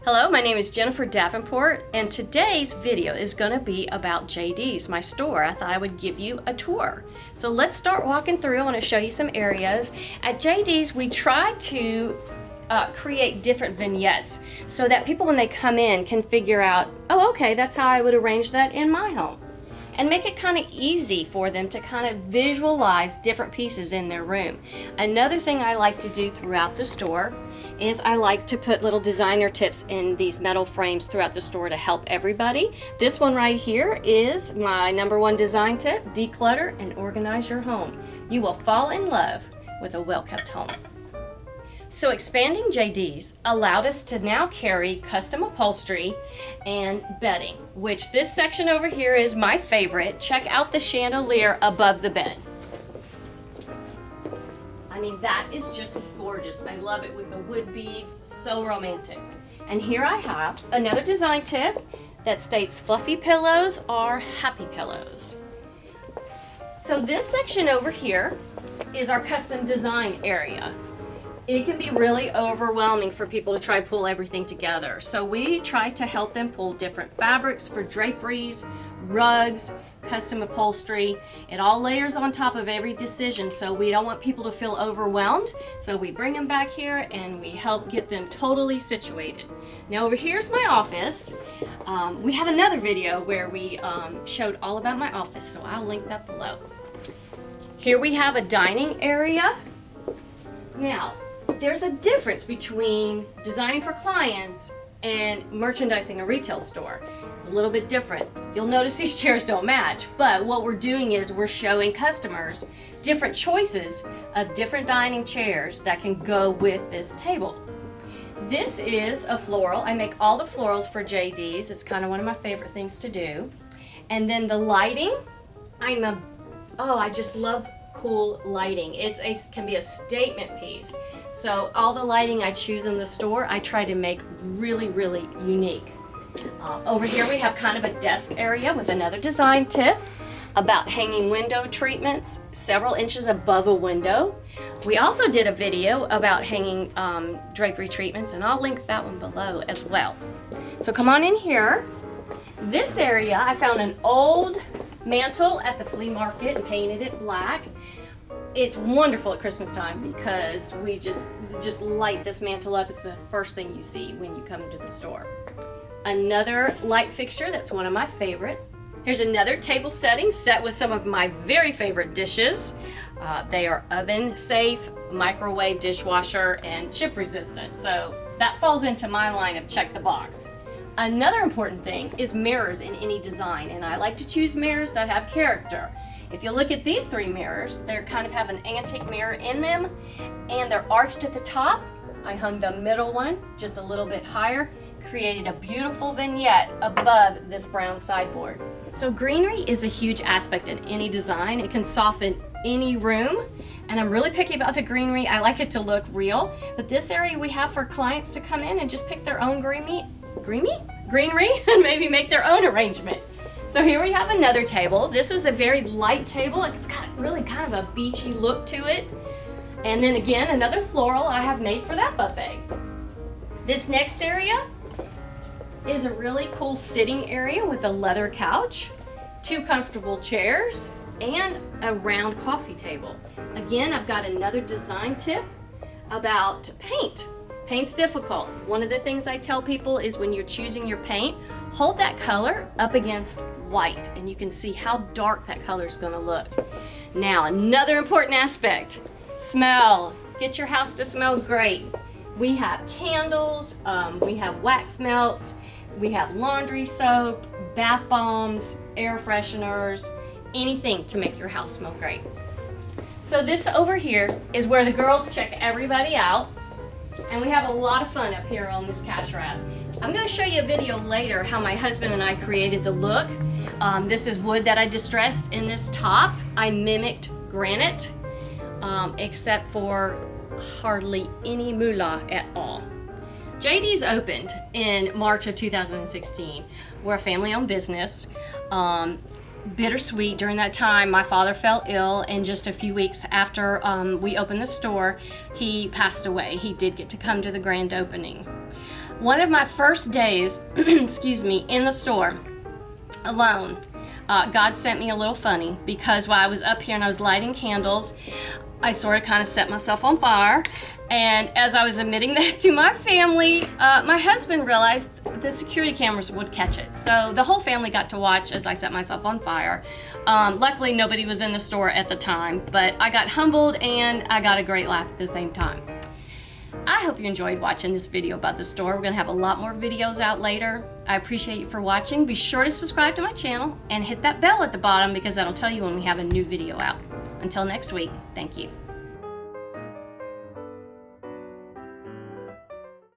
Hello, my name is Jennifer Davenport, and today's video is going to be about JD's, my store. I thought I would give you a tour. So let's start walking through. I want to show you some areas. At JD's, we try to create different vignettes so that people, when they come in, can figure out, oh, okay, that's how I would arrange that in my home. And make it kind of easy for them to kind of visualize different pieces in their room. Another thing I like to do throughout the store is I like to put little designer tips in these metal frames throughout the store to help everybody. This one right here is my #1 design tip: declutter and organize your home. You will fall in love with a well-kept home. So expanding JD's allowed us to now carry custom upholstery and bedding, which this section over here is my favorite. Check out the chandelier above the bed. I mean, that is just gorgeous. I love it with the wood beads, so romantic. And here I have another design tip that states fluffy pillows are happy pillows. So this section over here is our custom design area. It can be really overwhelming for people to try to pull everything together. So we try to help them pull different fabrics for draperies, rugs, custom upholstery. It all layers on top of every decision, so we don't want people to feel overwhelmed. So we bring them back here and we help get them totally situated. Now over here's my office. We have another video where we showed all about my office, so I'll link that below. Here we have a dining area. Now, there's a difference between designing for clients and merchandising a retail store. It's a little bit different. You'll notice these chairs don't match, but what we're doing is we're showing customers different choices of different dining chairs that can go with this table. This is a floral. I make all the florals for JD's. It's kind of one of my favorite things to do. And then the lighting, I just love cool lighting. Can be a statement piece. So all the lighting I choose in the store, I try to make really, really unique. Over here we have kind of a desk area with another design tip about hanging window treatments several inches above a window. We also did a video about hanging drapery treatments, and I'll link that one below as well. So come on in here. This area, I found an old mantle at the flea market and painted it black. It's wonderful at Christmas time because we just light this mantle up. It's the first thing you see when you come to the store. Another light fixture that's one of my favorites. Here's another table setting set with some of my very favorite dishes. They are oven safe, microwave, dishwasher, and chip resistant. So that falls into my line of check the box. Another important thing is mirrors in any design, and I like to choose mirrors that have character. If you look at these 3 mirrors, they kind of have an antique mirror in them, and they're arched at the top. I hung the middle one just a little bit higher, created a beautiful vignette above this brown sideboard. So greenery is a huge aspect in any design. It can soften any room, and I'm really picky about the greenery. I like it to look real, but this area we have for clients to come in and just pick their own greenery and maybe make their own arrangement. So here we have another table. This is a very light table. It's got really kind of a beachy look to it. And then again, another floral I have made for that buffet. This next area is a really cool sitting area with a leather couch, 2 comfortable chairs, and a round coffee table. Again, I've got another design tip about paint. Paint's difficult. One of the things I tell people is when you're choosing your paint, hold that color up against white and you can see how dark that color is going to look. Now, another important aspect, smell. Get your house to smell great. We have candles, we have wax melts, we have laundry soap, bath bombs, air fresheners, anything to make your house smell great. So this over here is where the girls check everybody out. And we have a lot of fun up here on this cash wrap. I'm going to show you a video later how my husband and I created the look. This is wood that I distressed in this top. I mimicked granite, except for hardly any moolah at all. JD's opened in March of 2016. We're a family-owned business. Bittersweet. During that time, my father fell ill, and just a few weeks after we opened the store, he passed away. He did get to come to the grand opening. One of my first days, excuse me, in the store alone, God sent me a little funny, because while I was up here and I was lighting candles, I sort of kind of set myself on fire. And as I was admitting that to my family, my husband realized the security cameras would catch it. So the whole family got to watch as I set myself on fire. Luckily, nobody was in the store at the time, but I got humbled and I got a great laugh at the same time. I hope you enjoyed watching this video about the store. We're going to have a lot more videos out later. I appreciate you for watching. Be sure to subscribe to my channel and hit that bell at the bottom, because that'll tell you when we have a new video out. Until next week, thank you.